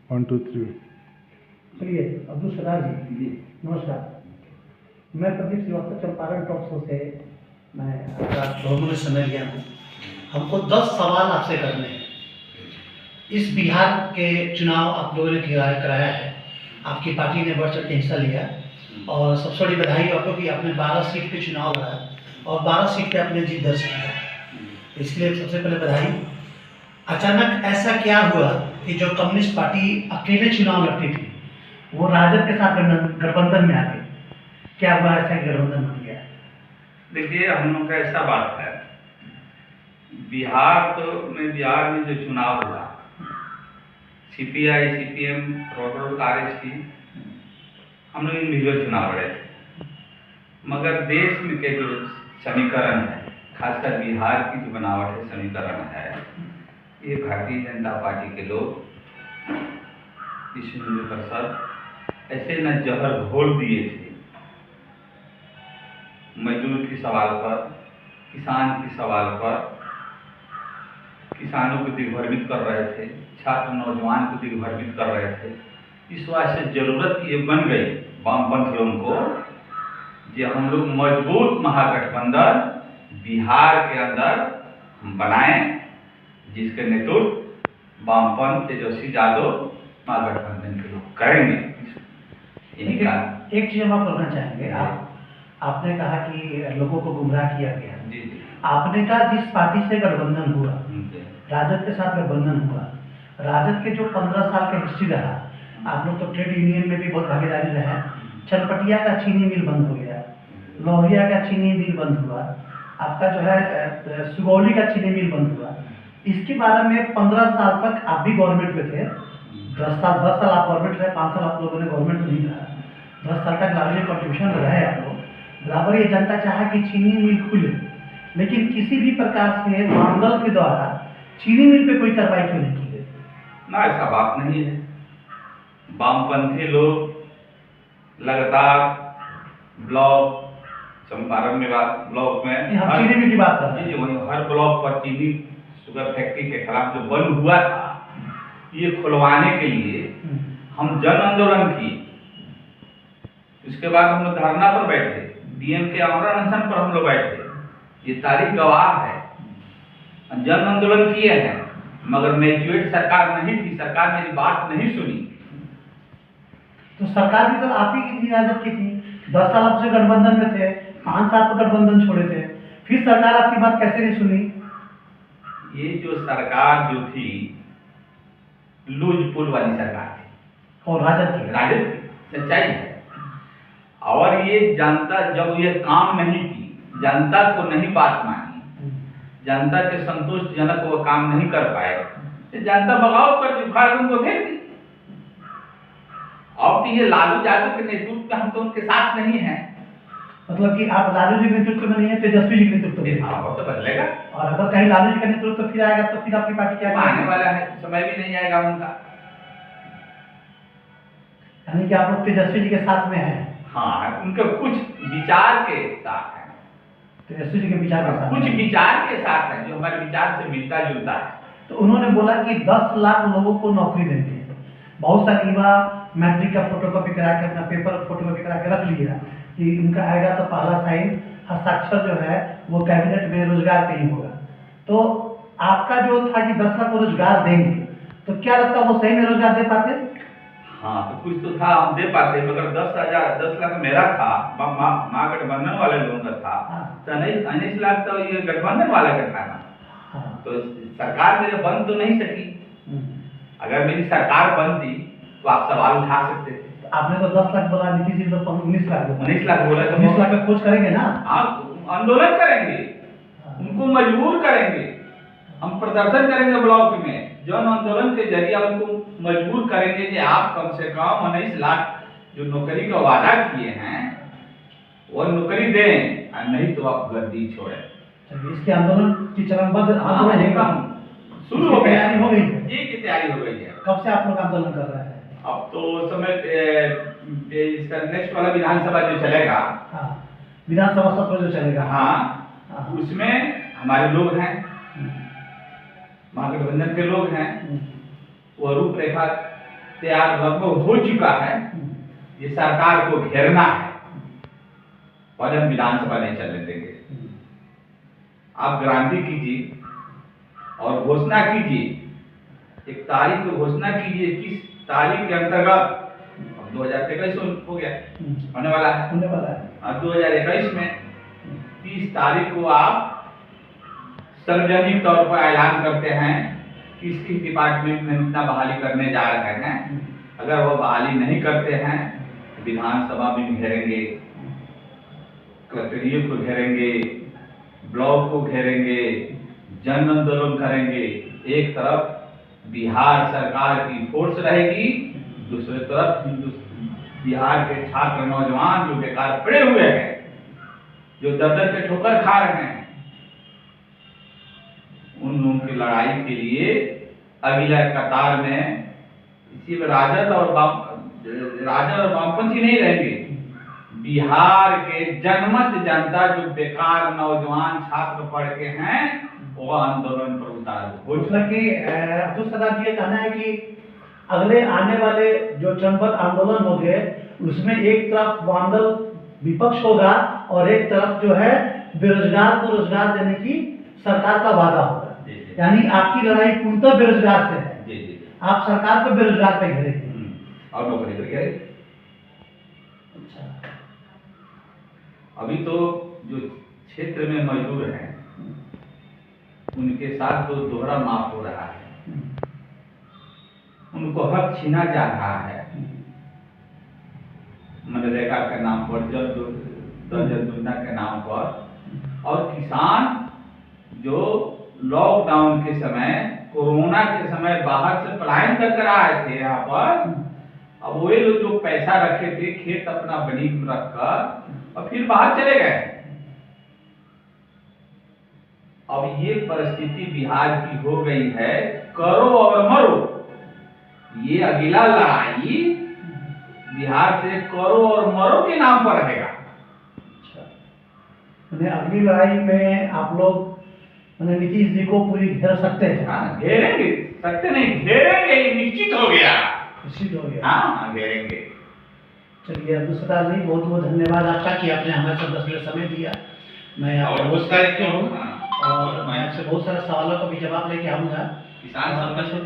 1 2 3। चलिए अब्दुल सत्तार जी नमस्कार। मैं प्रदीप श्रीवास्तव चंपारण टॉक शो से मैं आपका बहुमूल्य समय लिया हूँ। हमको 10 सवाल आपसे करने हैं। इस बिहार के चुनाव आप लोगों ने कराया है, आपकी पार्टी ने बढ़ चढ़ के हिस्सा लिया और सबसे बड़ी बधाई आपको कि आपने 12 सीट पे चुनाव लड़ा और 12 सीट पे आपने जीत दर्ज किया, इसलिए सबसे पहले बधाई। अचानक ऐसा क्या हुआ कि जो कम्युनिस्ट पार्टी अकेले चुनाव लड़ती थी वो राजद के साथ गठबंधन में आ गई? क्या हुआ ऐसा गठबंधन बन गया? देखिए, हम लोग का ऐसा बात है, बिहार में जो चुनाव हुआ, सीपीआई सीपीएम और आरएसपी, हम लोग इंडिविजुअल चुनाव लड़े थे। मगर देश में के जो समीकरण है, खासकर बिहार की जो बनावट है, समीकरण है, ये भारतीय जनता पार्टी के लोग, विष्णु प्रसाद ऐसे न जहर घोल दिए थे मजदूर के सवाल पर, किसान के सवाल पर, किसानों को दिग्भ्रमित कर रहे थे, छात्र नौजवान को दिग्भ्रमित कर रहे थे। इस वास्ते जरूरत ये बन गई वामपंथियों को कि हम लोग मजबूत महागठबंधन बिहार के अंदर हम बनाएं, जिसके नेतृत्व वामपंथ तेजस्वी यादव महागठबंधन के लोग करेंगे। एक चीज हम आप करना चाहेंगे, आपने कहा कि लोगों को गुमराह किया गया। जी। आपने कहा जिस पार्टी से गठबंधन हुआ, राजद के साथ गठबंधन हुआ, राजद के जो 15 साल का हिस्ट्री रहा, आप लोग तो ट्रेड यूनियन में भी बहुत भागीदारी रहे। चनपटिया का चीनी मिल बंद हो गया, लोहिया का चीनी मिल बंद हुआ, आपका जो है सुगौली का चीनी मिल बंद हुआ। इसके बारे में 15 साल तक आप भी गवर्नमेंट में थे, 10 साल आप गवर्नमेंट रहे, 5 साल आप लोगों ने गवर्नमेंट में नहीं रहा, 10 साल तक लार्जली कॉन्ट्रीब्यूशन रहे आप लोग। बराबर ये जनता चाहा कि चीनी मिल खुले, लेकिन किसी भी प्रकार से मांगल के द्वारा चीनी मिल पे कोई कार्रवाई क्यों नहीं की गई? ना, ऐसा बात नहीं है। वामपंथी लोग लगातार ब्लॉक चंपारण में ब्लॉक में चीनी मिल की बात कर रहे हैं, हर ब्लॉक पर चीनी शुगर फैक्ट्री के खिलाफ जो बंद हुआ था, ये खुलवाने के लिए हम जन आंदोलन किए। उसके बाद हम लोग धरना पर बैठे, डीएम के आमरण अनशन पर हम लोग बैठे, ये तारीख गवाह है। जन आंदोलन किए हैं, मगर मैच्योर्ड सरकार नहीं थी, सरकार मेरी बात नहीं सुनी। तो सरकार भी तो आप ही की थी, राजद की थी। 10 साल आपसे गठबंधन में थे, 5 साल पर गठबंधन छोड़े थे, फिर सरकार आपकी बात कैसे नहीं सुनी? ये जो सरकार जो थी, लूज पुल वाली सरकार थी और राजद की सच्चाई है। और ये जनता जब ये काम नहीं की, जनता को नहीं बात मानी, जनता के संतोषजनक वो काम नहीं कर पाए, तो जनता बगावत कर उखाड़ उनको फेंक दी। अब तो ये लालू यादव के नेतृत्व में हम तो उनके साथ नहीं है। मतलब कि आप लालू जी के नेतृत्व में नहीं है, तेजस्वी जी के नेतृत्व में? हाँ, वो तो बदलेगा। और अगर कहीं लालू जी का नेतृत्व फिर आएगा तो फिर आपकी पार्टी क्या आने वाला है, समय भी नहीं आएगा उनका। यानी कि आप लोग तेजस्वी जी के साथ में हैं? हाँ, उनके कुछ विचार के साथ है, तेजस्वी जी के विचार के साथ, कुछ विचार के साथ है जो हमारे विचार से मिलता जुलता है। तो उन्होंने बोला कि 10 लाख लोगों को नौकरी देंगे। बहुत सारे युवा मैट्रिक का फोटोकॉपी करा के, अपना पेपर फोटोकॉपी करा के रख लिया कि उनका आएगा तो पहला साइन हस्ताक्षर जो है वो कैबिनेट में रोजगार पे ही होगा। तो आपका जो था कि 10 लाख को रोजगार देंगे, तो क्या लगता है वो सही में रोजगार दे पाते? हाँ, तो कुछ तो था, हम दे पाते, मगर 10 लाख मेरा था, महागठबंधन वाले लोगों का था। तो 19 लाख तो ये गठबंधन वाला का था ना। तो सरकार मेरे बन तो नहीं सकी। अगर मेरी सरकार बनती तो आप सवाल उठा सकते थे। आपने तो 10 लाख बोला, नीतीश जी तो 19 लाख बोला। 19 लाख बोला तो 19 लाख का खोज करेंगे ना? आप आंदोलन करेंगे, उनको मजबूर करेंगे, हम प्रदर्शन करेंगे ब्लॉक में, जन आंदोलन के जरिए उनको मजबूर करेंगे कि आप कम से कम 19 लाख जो नौकरी का वादा किए हैं वो नौकरी दें, और नहीं तो आप गर्दी छोड़े। इसके आंदोलन की चरणबद्ध आंदोलन शुरू हो गया, हो गई जी की तैयारी हो गई है। कब से आप लोग आंदोलन कर रहे हैं? अब तो समय इसका नेक्स्ट वाला विधानसभा जो चलेगा, विधानसभा सत्र जो चलेगा, हाँ, उसमें हमारे लोग हैं, महागठबंधन के लोग हैं, वो रूपरेखा तैयार लगभग हो चुका है। ये सरकार को घेरना है, और हम विधानसभा नहीं चलने देंगे। आप गारंटी कीजिए और घोषणा कीजिए, एक तारीख को घोषणा कीजिए, किस तारीख के अंतर्गत 2023 हो गया, होने वाला है। 2021 में 30 तारीख को आप सार्वजनिक तौर पर ऐलान करते हैं कि किस डिपार्टमेंट में इतना बहाली करने जा रहे हैं। अगर वो बहाली नहीं करते हैं तो विधानसभा भी घेरेंगे, कलेक्टरेट को घेरेंगे, ब्लॉक को घेरेंगे, जन आंदोलन करेंगे। एक तरफ बिहार सरकार की फोर्स रहेगी, दूसरी तरफ बिहार के छात्र नौजवान जो बेकार पड़े हुए हैं, जो दर दर पे ठोकर खा रहे हैं, उन लोगों की लड़ाई के लिए अगला कतार में इसी में राजद और वामपंथी नहीं रहेंगे। बिहार के जनमत जनता जो बेकार नौजवान छात्र पढ़ के हैं, वो आंदोलन पर उतारू। मतलब कि अब्दुल सलाम जी ये कहना है कि अगले आने वाले जो जनपद आंदोलन होंगे, उसमें एक तरफ वामदल विपक्ष होगा और एक तरफ जो है बेरोजगार को रोजगार देने की सरकार का वादा होगा। यानी आपकी लड़ाई पूर्णतः बेरोजगार से है। आप सरकार को बेरोजगार पे घेरेंगे और नौकरी पर घेरेंगे। अच्छा, अभी तो जो क्षेत्र में मजदूर हैं, उनके साथ तो दोहरा माफ हो रहा है, उनको हक छीना जा रहा है। मनरेगा के नाम पर, जल योजना के नाम पर, और किसान जो लॉकडाउन के समय, कोरोना के समय बाहर से पलायन कर आए थे यहाँ पर, अब वे लोग जो पैसा रखे थे खेत अपना बनी रखकर और फिर बाहर चले गए। अब ये परिस्थिति बिहार की हो गई है, करो और मरो। ये अगला लड़ाई बिहार से करो और मरो के नाम पर रहेगा। अगली लड़ाई में आप लोग नीतीश जी को पूरी घेर सकते हैं? हाँ, घेरेंगे, सकते नहीं, घेरेंगे, निश्चित हो गया, निश्चित हो गया। हाँ, घेरेंगे। चलिए अब्दुल सत्तार जी, बहुत बहुत धन्यवाद आपका कि आपने हमारे साथ 10 मिनट समय दिया। मैं आपको बहुत सारे हूँ और मैं आपसे बहुत सारे सवालों का भी जवाब लेके आऊँगा। किसान संबंधित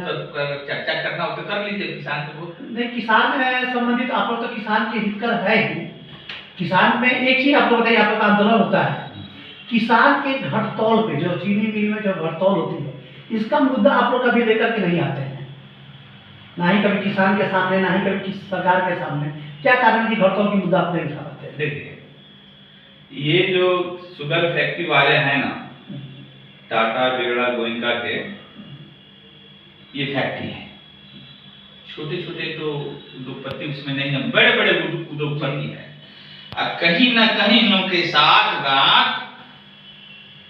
चर्चा करना हो तो कर लीजिए। किसान तो नहीं, किसान संबंधित आप लोग तो किसान के हितकर है ही। किसान में एक चीज आपको बताइए, आप लोग का आंदोलन होता है किसान के घटतौल पे, जो चीनी मिल में जो घटतौल होती है, इसका मुद्दा आप लोग कभी लेकर के नहीं आते हैं, ना ही कभी किसान के सामने, ना ही कभी सरकार के सामने। क्या कारण की घटतौल की मुद्दा आप नहीं उठा पाते? देखिए, ये जो शुगर फैक्ट्री वाले हैं ना, टाटा, बिरला, गोयनका के, ये फैक्ट्री है। छोटे छोटे तो उद्योगपति उसमें नहीं है, बड़े बड़े उद्योगपति है। और कहीं ना कहीं लोगों के साथ बात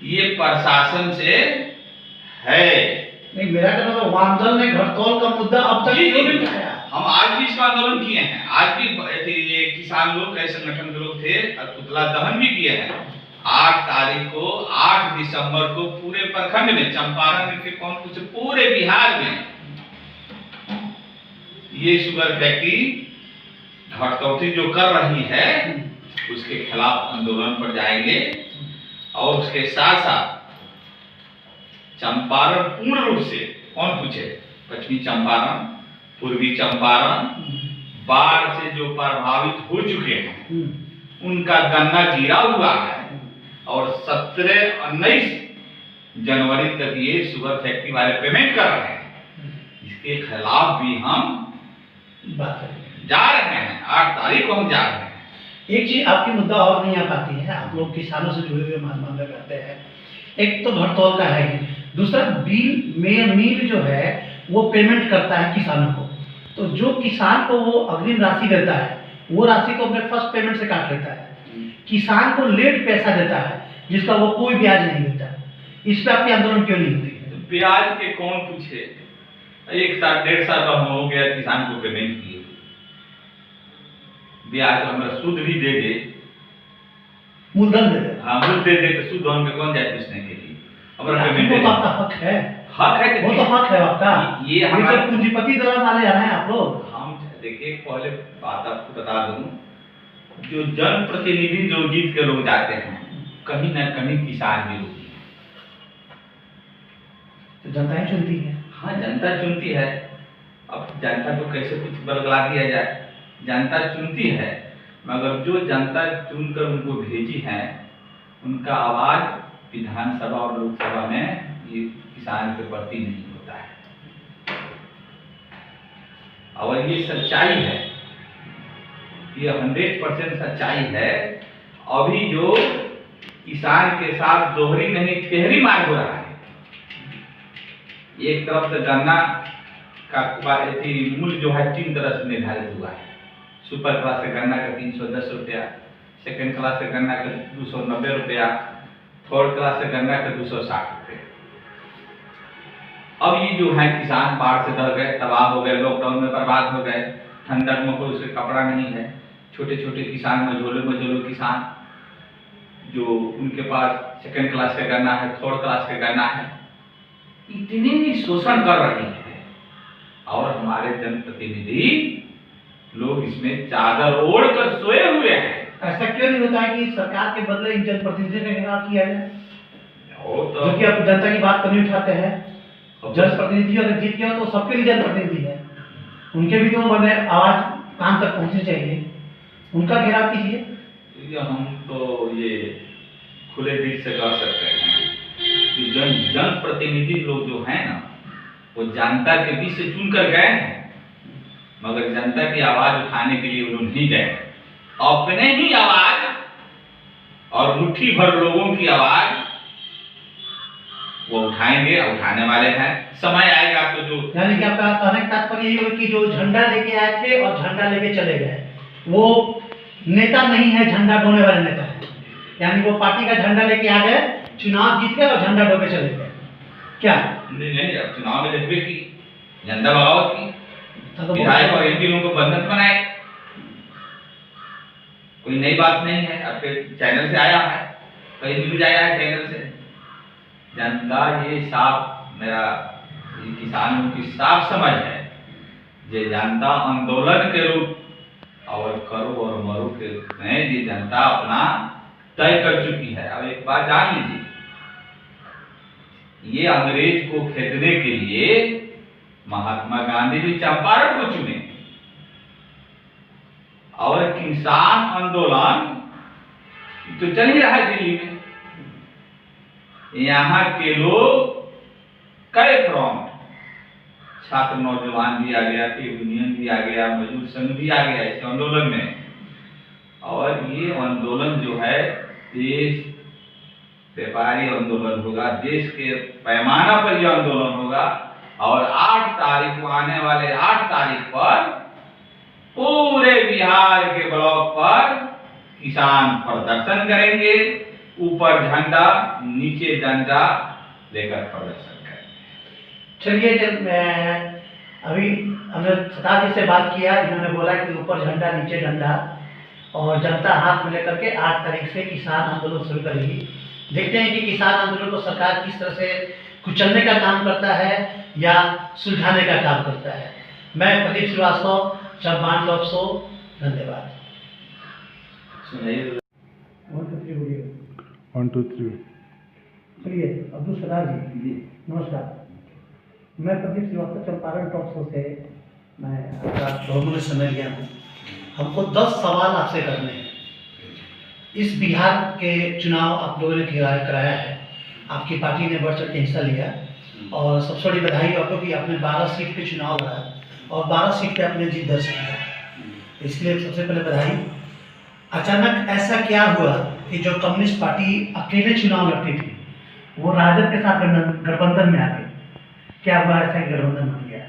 ये प्रशासन से है। नहीं, मेरा कहना तो वामदल ने घटतौल का मुद्दा अब तक क्यों नहीं उठाया? हम आज भी इसका आंदोलन किए हैं। आज भी ये किसान लोग, कई संगठन के लोग थे और पुतला दहन भी किए हैं। 8 तारीख को, 8 दिसंबर को पूरे प्रखंड में, चंपारण के कौन कुछ पूरे बिहार में ये शुगर फैक्ट्री घटतौती जो कर रही है उसके खिलाफ आंदोलन पर जाएंगे। और उसके साथ साथ चंपारण पूर्ण रूप से, कौन पूछे, पश्चिमी चंपारण, पूर्वी चंपारण बाढ़ से जो प्रभावित हो चुके हैं, उनका गन्ना गिरा हुआ है और 17-19 जनवरी तक ये शुगर फैक्ट्री वाले पेमेंट कर रहे हैं। इसके खिलाफ भी हम जा रहे हैं। 8 तारीख को हम जा रहे हैं। एक चीज आपकी मुद्दा और नहीं आ पाती है, आप लोग किसानों से जुड़े हुए मामले करते हैं। एक तो घटतौल का है ही, दूसरा मिल जो है वो पेमेंट करता है किसानों को, तो जो किसान को वो अग्रिम राशि देता है, वो राशि को अपने फर्स्ट पेमेंट से काट लेता है। किसान को लेट पैसा देता है जिसका वो कोई ब्याज नहीं देता। इस पे आपकी आंदोलन क्यों नहीं होती है? ब्याज के कौन पूछे? 1 साल 1.5 साल हो गया किसान को पेमेंट किए, ब्याज हमारा सूद भी दे दे, मूलधन दे दे। हाँ, मूल दे दे तो सूद धन पे कौन जाए पूछने के लिए? हमारा पेमेंट वो तो आपका हक है, हक है, वो तो हक है आपका। ये हमारा पूंजीपति द्वारा मारे जा रहे हैं आप लोग। देखिए, पहले बात आपको बता दूं, जो जनप्रतिनिधि जो जीत के लोग जाते हैं, कहीं ना कहीं किसान विरोधी है। तो जनता ही चुनती है। हाँ, जनता चुनती है। अब जनता को कैसे कुछ बरगला दिया जाए, जनता चुनती है, मगर जो जनता चुनकर उनको भेजी है, उनका आवाज विधानसभा और लोकसभा में ये किसान के प्रति नहीं होता है। और ये सच्चाई है, ये 100% सच्चाई है। अभी जो किसान के साथ दोहरी नहीं तिहरी मार हो रहा है। एक तरफ से गन्ना का मूल्य जो है 3 तरह से निर्धारित हुआ है। सुपर क्लास के गन्ना का 310 रुपया, सेकेंड क्लास के गन्ना का 290 रुपया, थर्ड क्लास के गन्ना का 260 रुपये। अब ये जो है किसान बाढ़ से दह गए, तबाह हो गए, लॉकडाउन में बर्बाद हो गए, ठंडक में कोई उसके कपड़ा नहीं है। छोटे छोटे किसान, मझोले किसान, जो उनके पास सेकेंड क्लास का गन्ना है, थर्ड क्लास का गन्ना है, इतने ही शोषण कर रही है। और हमारे जनप्रतिनिधि लोग इसमें चादर ओढ़ कर सोए हुए हैं। ऐसा क्यों नहीं होता है कि सरकार के बदले इन जनप्रतिनिधियों के खिलाफ किया जाए? तो जो कि आप जनता की बात करनी उठाते हैं, जनप्रतिनिधि अगर जीत गया तो सबके लिए जनप्रतिनिधि है, उनके भी तो बने आवाज काम तक पहुंचनी चाहिए, उनका घेराव कीजिए। हम तो ये खुले दिल से कह सकते हैं कि जनप्रतिनिधि लोग जो है ना, वो जनता के बीच से चुन कर गए हैं, मगर जनता की आवाज उठाने के लिए उन्होंने नहीं गए। अपने ही आवाज और मुट्ठी भर लोगों की आवाज वो उठाएंगे, उठाने वाले हैं। समय आएगा तो जो, यानी कि आपका कहने का तात्पर्य ये है कि जो झंडा लेके आए थे और झंडा लेके चले गए, वो नेता नहीं है, झंडा ढोने वाले नेता है। यानी वो पार्टी का झंडा लेके आ गए, चुनाव जीत गए और झंडा ढो के चले गए। क्या नहीं, अब चुनाव में देखिए कि जनता बगावत की, विधायक और एमपी लोगों को बंधन बनाए। कोई नई बात नहीं है, आपके चैनल से आया है, कई न्यूज आया है चैनल से। जनता ये साफ, मेरा किसानों की साफ समझ है, ये जनता आंदोलन के रूप और करो और मरो के रूप में ये जनता अपना तय कर चुकी है। अब एक बात जान लीजिए, ये अंग्रेज को खेदने के लिए महात्मा गांधी जी चंपारण को चुने, और किसान आंदोलन तो चल ही रहा है दिल्ली में। यहाँ के लोग कई फ्रंट, छात्र नौजवान भी आ गया, यूनियन भी आ गया, मजदूर संघ भी आ गया इस आंदोलन में। और ये आंदोलन जो है देश व्यापारी आंदोलन होगा, देश के पैमाना पर यह आंदोलन होगा। और 8 तारीख को, आने वाले 8 तारीख पर पूरे बिहार के ब्लॉक पर किसान प्रदर्शन करेंगे, ऊपर झंडा नीचे डंडा लेकर प्रदर्शन करेंगे। चलिए, अभी हमने सदा जी से बात किया, इन्होंने बोला कि ऊपर झंडा नीचे डंडा, और जनता हाथ में लेकर के 8 तारीख से किसान आंदोलन शुरू करेगी। देखते हैं कि किसान आंदोलन को सरकार किस तरह से कुचलने का काम करता है या सुलझाने का काम करता है। मैं प्रदीप श्रीवास्तव, चौपान टॉप शो, धन्यवाद। 1 2 3। चलिए, अब्दुल सलाह जी, नमस्कार। मैं प्रदीप श्रीवास्तव, चंपारण टॉप शो से मैं आपका बहुमूल्य समय लिया हूँ। हमको 10 सवाल आपसे करने हैं। इस बिहार के चुनाव आप लोगों ने कराया है, आपकी पार्टी ने बढ़ चढ़ के हिस्सा लिया, और सबसे बड़ी बधाई आपको कि आपने 12 सीट पे चुनाव लड़ा और 12 सीट पे आपने जीत दर्ज किया, इसलिए सबसे पहले बधाई। अचानक ऐसा क्या हुआ कि जो कम्युनिस्ट पार्टी अकेले चुनाव लड़ती थी, वो राजद के साथ गठबंधन में आ गई? क्या हुआ ऐसा कि गठबंधन बन गया?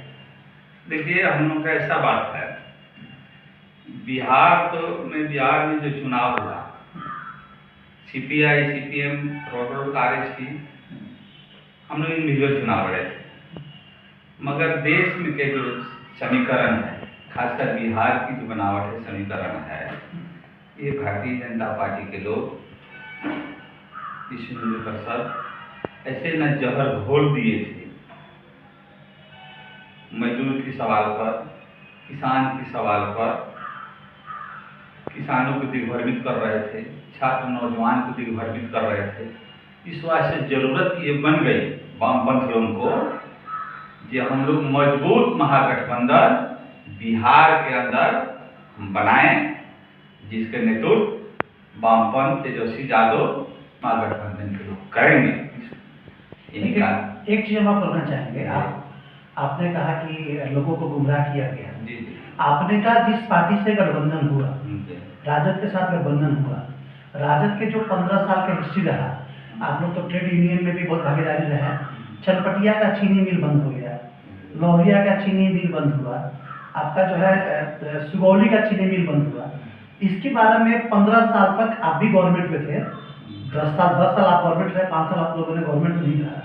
देखिए, हम लोग का ऐसा बात है, बिहार में जो चुनाव हुआ, सीपीआई सीपीएम रोड कांग्रेस की, हम लोग इंडिविजुअल चुनाव लड़े थे। मगर देश में के जो समीकरण है, खासकर बिहार की जो बनावट है, समीकरण है, ये भारतीय जनता पार्टी के लोग विष्णु प्रसाद ऐसे न जहर घोल दिए थे मजदूर के सवाल पर, किसान के सवाल पर किसानों को दिग्भ्रमित कर रहे थे, छात्र नौजवान को दिग्भ्रमित कर रहे थे। इस वास्ते जरूरत ये बन गई वामपंथियों को कि हम लोग मजबूत महागठबंधन बिहार के अंदर हम बनाएं, जिसके नेतृत्व वामपंथ तेजस्वी यादव महागठबंधन के लोग करेंगे। यही कारण एक चीज हम आप करना चाहेंगे, आपने कहा कि लोगों को गुमराह किया गया। जी जी आपने कहा जिस पार्टी से गठबंधन हुआ, जी। राजद के साथ गठबंधन हुआ, राजद के जो 15 साल का हिस्ट्री रहा, आप लोग तो ट्रेड यूनियन में भी बहुत भागीदारी रहे। चनपटिया का चीनी मिल बंद हो गया, लोहिया का चीनी मिल बंद हुआ, आपका जो है सुगौली का चीनी मिल बंद हुआ। इसके बारे में 15 साल तक आप भी गवर्नमेंट में थे, 10 साल आप गवर्नमेंट रहे, 5 साल आप लोगों ने गवर्नमेंट में नहीं रहा,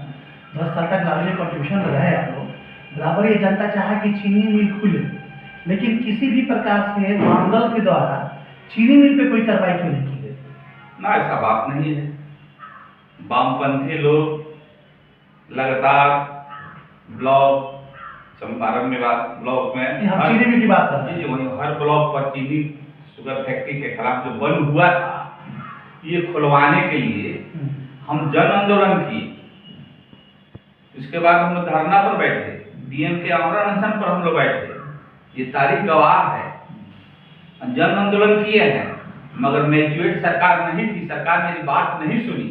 10 साल तक लालजी कॉन्ट्रीब्यूशन रहे आप लोग। बराबर ये जनता चाहा कि चीनी मिल खुले, लेकिन किसी भी प्रकार से मंडल के द्वारा चीनी मिल पे कोई कार्रवाई क्यों नहीं की गई? ना, ऐसा बात नहीं है। वामपंथी लोग लगातार ब्लॉक चंपारण में ब्लॉक में हम चीनी मिल की बात कर रहे हैं। जी वही हर ब्लॉक पर चीनी शुगर फैक्ट्री के खिलाफ जो बंद हुआ था, ये खुलवाने के लिए हम जन आंदोलन किए। उसके बाद हम लोग धरना पर बैठे, डीएम के आमरण अनशन पर हम लोग बैठे, ये तारीख गवाह है। जन आंदोलन किए हैं, मगर मैच्योर्ड सरकार नहीं थी, सरकार मेरी बात नहीं सुनी।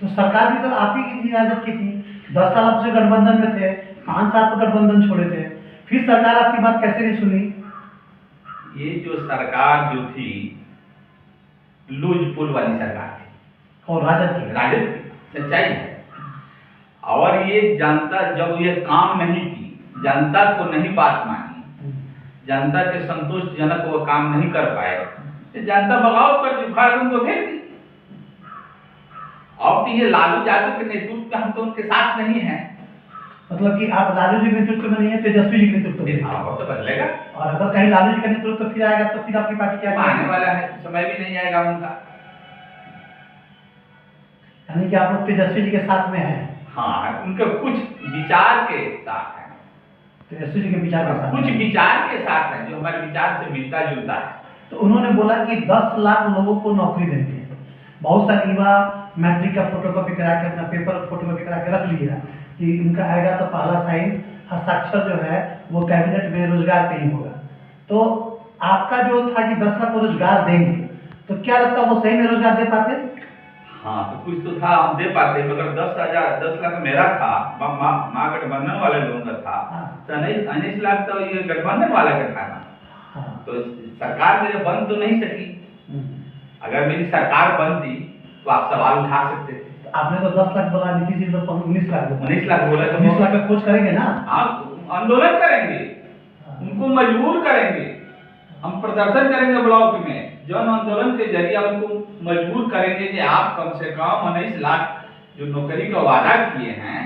तो सरकार भी तो आप ही की थी, राजद की थी। 10 साल आपसे गठबंधन में थे, 5 साल पर गठबंधन छोड़े थे, फिर सरकार आपकी बात कैसे नहीं सुनी? ये जो सरकार जो थी लूज पुल वाली सरकार थी, और राजद की सच्चाई है। और ये जनता जब ये काम नहीं की, जनता को नहीं बात मानी, जनता के संतोषजनक वो काम नहीं कर पाए, तो जनता बगावत कर उखाड़ उनको फेंक दी। अब तो ये लालू यादव के नेतृत्व में हम तो उनके साथ नहीं है। मतलब कि आप लालू जी के नेतृत्व में नहीं है, तेजस्वी जी के नेतृत्व में। हाँ, तो बदलेगा। और अगर कहीं लालू जी का नेतृत्व फिर आएगा तो फिर आपकी पार्टी क्या आने वाला है, समय भी नहीं आएगा उनका। यानी कि आप लोग तेजस्वी जी के साथ में हैं? हाँ, उनके कुछ विचार के साथ है, तेजस्वी जी के विचार के साथ, कुछ विचार के साथ है जो हमारे विचार से मिलता जुलता है। तो उन्होंने बोला कि 10 लाख लोगों को नौकरी देंगे। बहुत सारे युवा मैट्रिक का फोटोकॉपी करा के, अपना पेपर फोटोकॉपी करा के रख लिया कि उनका आएगा तो पहला साइन हस्ताक्षर जो है वो कैबिनेट में रोजगार पे ही होगा। तो आपका जो था कि 10 लाख को रोजगार देंगे, तो क्या लगता है वो सही में रोजगार दे पाते? हाँ, तो कुछ तो था, हम दे पाते, मगर 10 लाख मेरा था, महागठबंधन वाले लोगों का था। हाँ। तो 19 लाख तो ये गठबंधन वाला का था ना। हाँ। तो सरकार मेरे बन तो नहीं सकी। अगर मेरी सरकार बनती तो आप सवाल उठा सकते थे। तो आपने तो 10 लाख बोला, नीतीश जी तो 19 लाख बोला। 19 लाख बोला तो 19 लाख का खोज करेंगे ना? आप आंदोलन करेंगे, उनको मजबूर करेंगे, हम प्रदर्शन करेंगे ब्लॉक में, जन आंदोलन के जरिए उनको मजबूर करेंगे कि आप कम से कम 19 लाख जो नौकरी का वादा किए हैं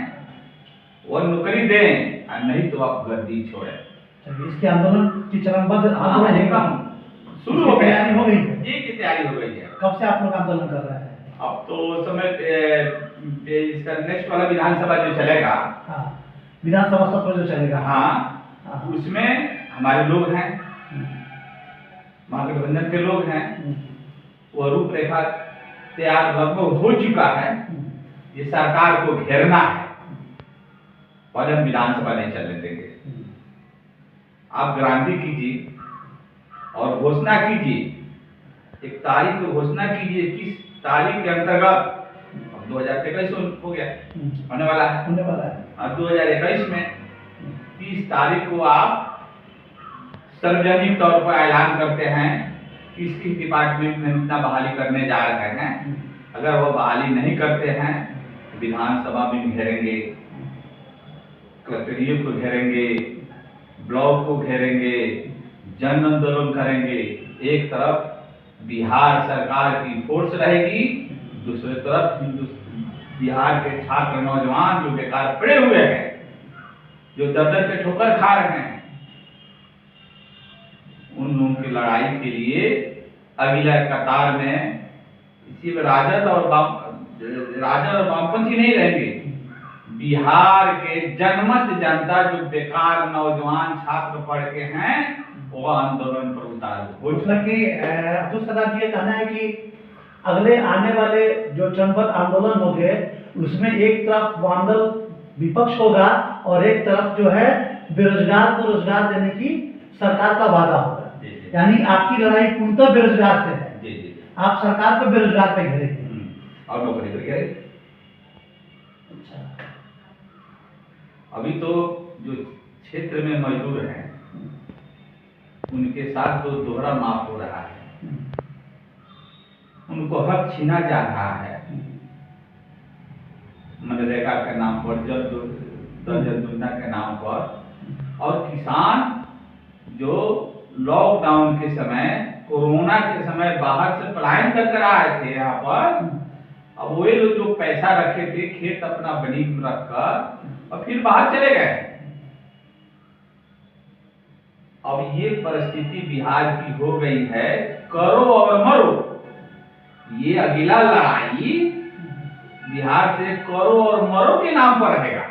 वो नौकरी दें, और नहीं तो आप गर्दी छोड़े। इसके आंदोलन की चरणबद्ध आंदोलन एकदम शुरू हो गया, हो गई है। जी की तैयारी हो गई है। कब से आप लोग आंदोलन कर रहे हैं? अब तो समय इसका नेक्स्ट वाला विधानसभा जो चलेगा, हाँ, विधानसभा सत्र जो चलेगा, हाँ, उसमें हमारे लोग हैं, महागठबंधन के लोग हैं, वो रूपरेखा तैयार लगभग हो चुका है। ये सरकार को घेरना है, और हम विधानसभा नहीं चलने देंगे। आप गारंटी कीजिए और घोषणा कीजिए, एक तारीख को घोषणा कीजिए, किस तारीख के अंतर्गत 2023 हो गया, होने वाला है। और 2021 में 30 तारीख को आप सार्वजनिक तौर पर ऐलान करते हैं किस किस डिपार्टमेंट में इतना बहाली करने जा रहे हैं। अगर वो बहाली नहीं करते हैं, विधानसभा भी घेरेंगे, कलेक्टरेट को घेरेंगे, ब्लॉक को घेरेंगे, जन आंदोलन करेंगे। एक तरफ बिहार सरकार की फोर्स रहेगी, दूसरी तरफ बिहार के छात्र नौजवान जो बेकार पड़े हुए हैं, जो दर दर पे ठोकर खा रहे हैं, उन लोगों की लड़ाई के लिए अगला कतार में इसी में राजद और वामपंथी नहीं रहेंगे, बिहार के जनमत जनता जो बेकार नौजवान छात्र पढ़ के हैं वो आंदोलन पर उतारू। मतलब कि अब्दुल सलाम जी, ये कहना है कि अगले आने वाले जो जनमत आंदोलन होंगे उसमें एक तरफ वामदल विपक्ष होगा और एक तरफ जो है बेरोजगार को रोजगार देने की सरकार का वादा होगा। यानी आपकी लड़ाई पूर्णतः बेरोजगार से है। जी जी। आप सरकार को बेरोजगार पे घेरेंगे और नौकरी कर गए। अच्छा, अभी तो जो क्षेत्र में मजदूर हैं उनके साथ तो दोहरा माफ हो रहा है, उनको हक छीना जा रहा है मनरेगा के नाम पर, जल योजना के नाम पर। और किसान जो लॉकडाउन के समय, कोरोना के समय बाहर से पलायन कर आए थे यहाँ पर, अब वे लोग जो पैसा रखे थे खेत अपना बनी रखकर और फिर बाहर चले गए। अब ये परिस्थिति बिहार की हो गई है, करो और मरो। ये अगला लड़ाई बिहार से करो और मरो के नाम पर रहेगा।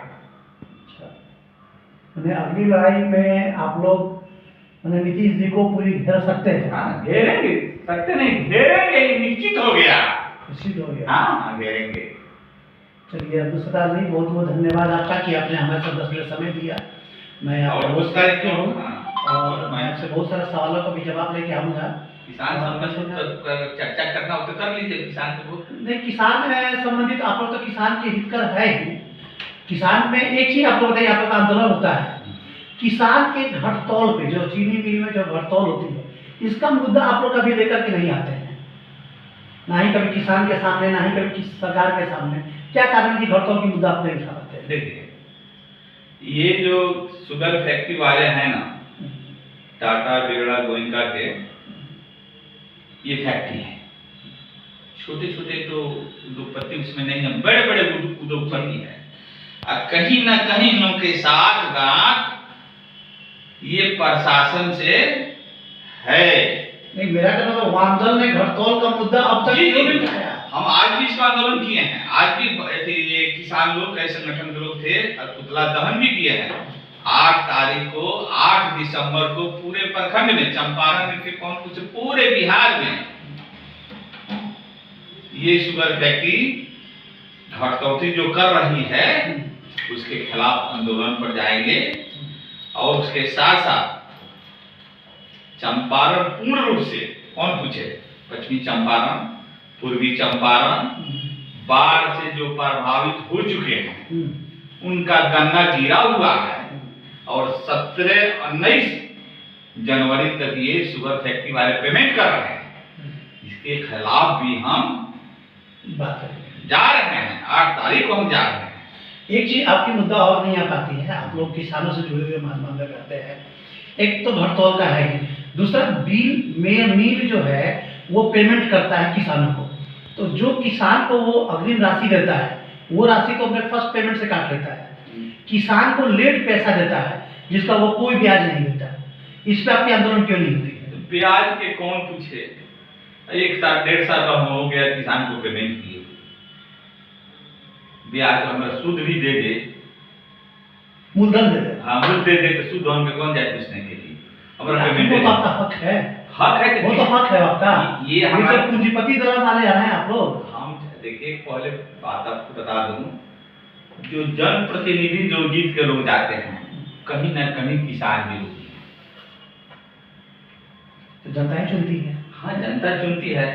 अगली लड़ाई में आप लोग नीतीश जी को पूरी घेर सकते हैं? हाँ, घेरेंगे, सकते नहीं, घेरेंगे, निश्चित हो गया, निश्चित हो गया। हाँ, घेरेंगे। चलिए अब्दुल सत्तार जी, बहुत बहुत धन्यवाद आपका कि आपने हमारे साथ 10 मिनट समय दिया। मैं और बहुत सारे क्यों हूँ और मैं आपसे बहुत सारे सवालों का भी जवाब लेके आऊँगा। किसान संबंधित चर्चा करना हो तो कर लीजिए। किसान तो नहीं, किसान है संबंधित आप लोग तो किसान के हितकर है ही। किसान में एक चीज आप लोग बताइए, आप लोग का आंदोलन होता है किसान के घटतौल पे, जो चीनी मिल में जो घटतौल होती है, इसका मुद्दा आप लोग कभी लेकर के नहीं आते हैं, ना ही कभी किसान के सामने, ना ही कभी सरकार के सामने। क्या कारण की घटतौल की मुद्दा आप नहीं उठा पाते? देखिए, ये जो शुगर फैक्ट्री वाले हैं ना, टाटा बिरला गोइंका के, ये फैक्ट्री है। छोटे छोटे तो उद्योगपति उसमें नहीं है, बड़े बड़े उद्योगपति है। कहीं ना कहीं उनके साथ गांठ ये प्रशासन से है। नहीं, मेरा कहना तो वामदल ने घटतौल का मुद्दा अब तक क्यों नहीं उठाया? हम आज भी इसका आंदोलन किए हैं। आज भी ये किसान लोग, कई संगठन के लोग थे और पुतला दहन भी किए हैं। 8 तारीख को, 8 दिसंबर को पूरे प्रखंड में, चंपारण के कौन कुछ पूरे बिहार में ये शुगर फैक्ट्री घटतौती जो कर रही है उसके खिलाफ आंदोलन पर जाएंगे। और उसके साथ साथ चंपारण पूर्ण रूप से, कौन पूछे, पश्चिमी चंपारण, पूर्वी चंपारण बाढ़ से जो प्रभावित हो चुके हैं उनका गन्ना गिरा हुआ है और 17-19 जनवरी तक ये शुगर फैक्ट्री वाले पेमेंट कर रहे हैं। इसके खिलाफ भी हम जा रहे हैं। 8 तारीख को हम जा रहे हैं। एक चीज आपकी मुद्दा और नहीं आ पाती है, आप लोग किसानों से जुड़े हुए मामला करते हैं। एक तो घटतौल का है ही, दूसरा मिल जो है वो पेमेंट करता है किसानों को, तो जो किसान को वो अग्रिम राशि देता है वो राशि को अपने फर्स्ट पेमेंट से काट लेता है। किसान को लेट पैसा देता है जिसका वो कोई ब्याज नहीं देता। इस पे आपकी आंदोलन क्यों नहीं होती है? ब्याज के कौन पूछे? 1 साल 1.5 साल हो गया किसान को पेमेंट किए, ब्याज हमारा सूद भी दे दे, मूलधन दे दे। हाँ, मूल दे दे तो सूद हम पे कौन जाए पूछने के लिए? हमारा पेमेंट वो तो आपका हक है, हक है, वो तो हक है आपका। ये हमारे पूंजीपति द्वारा माने जा रहे हैं आप लोग। हम देखिए, पहले बात आपको बता दूं, जो जनप्रतिनिधि जो जीत के लोग जाते हैं कहीं ना कहीं किसान विरोधी है। तो जनता ही चुनती है। हाँ, जनता चुनती है।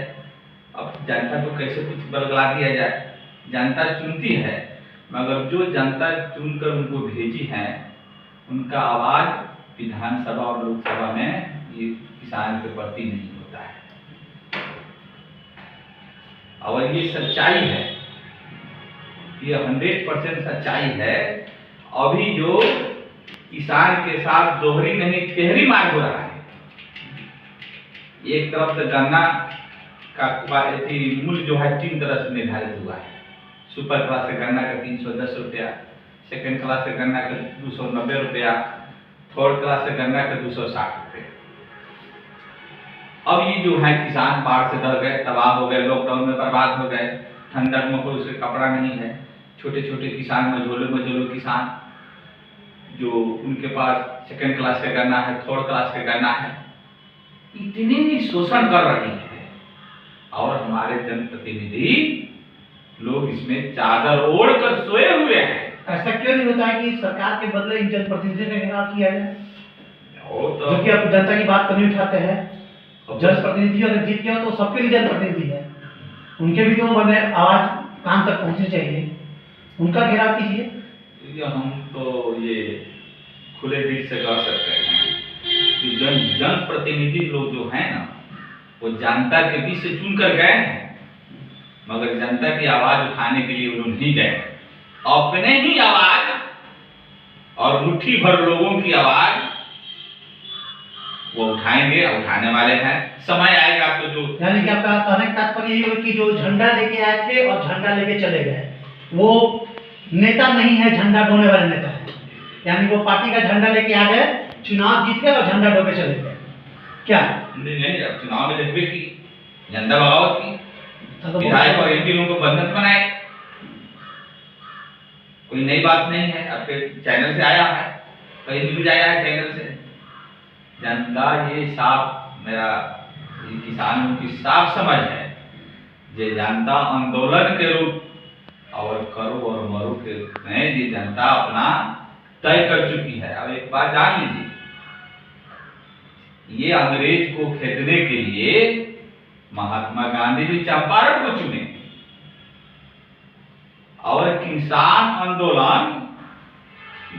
अब जनता को कैसे कुछ बदला दिया जाए? जनता चुनती है, मगर जो जनता चुनकर उनको भेजी है उनका आवाज विधानसभा और लोकसभा में ये किसान के प्रति नहीं होता है। और ये सच्चाई है, ये 100% सच्चाई है। अभी जो किसान के साथ दोहरी नहीं तिहरी मार हो रहा है। एक तरफ से गन्ना का मूल्य जो है 3 तरह से निर्धारित हुआ है। सुपर क्लास से गन्ना का 310 रुपया, सेकेंड क्लास से गन्ना का 290 रुपया, थर्ड क्लास से गन्ना का 260 रुपये। अब ये जो है किसान बाढ़ से डर गए, तबाह हो गए, लॉकडाउन में बर्बाद हो गए, ठंडक में कोई उसके कपड़ा नहीं है, छोटे छोटे किसान, मझोले किसान, जो उनके पास सेकंड क्लास का गन्ना है, थर्ड क्लास का गन्ना है, इतने भी शोषण कर रही है। और हमारे जनप्रतिनिधि लोग इसमें चादर ओढ़ कर सोए हुए हैं। ऐसा क्यों नहीं होता है कि सरकार के बदले इन जनप्रतिनिधियों का घेराव किया जाए? और तो जो कि आप जनता की बात क्यों नहीं उठाते हैं? जनप्रतिनिधि अगर जीत गया तो सबके लिए जनप्रतिनिधि है, उनके भी तो बने आवाज कान तक पहुंचनी चाहिए, उनका घेराव कीजिए। हम तो ये खुले दिल से कह सकते हैं कि जनप्रतिनिधि लोग जो हैं ना, वो जनता के बीच से चुन कर गए हैं, मगर जनता की आवाज उठाने के लिए उन्होंने नहीं गए। अपने ही आवाज और मुट्ठी भर लोगों की आवाज वो उठाएंगे, उठाने वाले हैं। समय आएगा तो जो, यानी कि आपका कहने का तात्पर्य ये है कि जो झंडा लेके आए थे और झंडा लेके चले गए, वो नेता नहीं है, झंडा ढोने वाले नेता है। यानी वो पार्टी का झंडा लेके आ गए, चुनाव जीत गए और झंडा ढो के चले गए, क्या? नहीं, अब चुनाव में देखबे की जनता बगावत की, विधायक और एमपी लोगों को बंधन बनाए। कोई नई बात नहीं है, आपके चैनल से आया है, कहीं न्यूज आया है चैनल से। जनता ये साफ, मेरा किसानों की साफ समझ है, ये जनता आंदोलन के रूप और करो और मरो के में ये जनता अपना तय कर चुकी है। अब एक बात जान लीजिए, ये अंग्रेज को खेदने के लिए महात्मा गांधी भी चंपारण को चुने, और किसान आंदोलन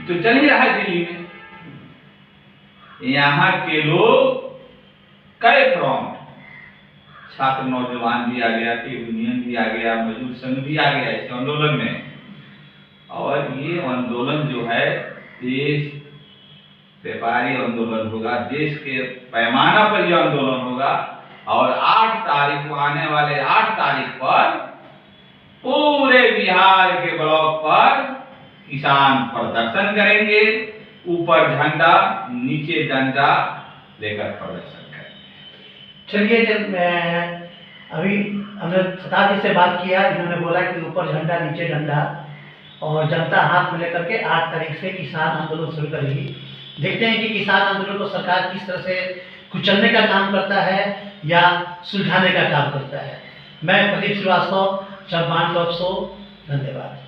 तो चल ही रहा है दिल्ली में। यहाँ के लोग कई फ्रंट, छात्र नौजवान भी आ गया, यूनियन भी आ गया, मजदूर संघ भी आ गया इस आंदोलन में। और ये आंदोलन जो है देश व्यापारी आंदोलन होगा, देश के पैमाना पर यह आंदोलन होगा। और 8 तारीख को, आने वाले 8 तारीख पर पूरे बिहार के ब्लॉक पर किसान प्रदर्शन करेंगे, ऊपर झंडा नीचे डंडा लेकर प्रदर्शन करेंगे। चलिए, अभी हमने सतार जी से बात किया, इन्होंने बोला कि ऊपर झंडा नीचे डंडा, और जनता हाथ में लेकर के 8 तारीख से किसान आंदोलन शुरू करेगी। देखते हैं कि किसान आंदोलन को सरकार किस तरह से कुचलने का काम करता है या सुलझाने का काम करता है। मैं प्रदीप श्रीवास्तव, जब मान लो, धन्यवाद।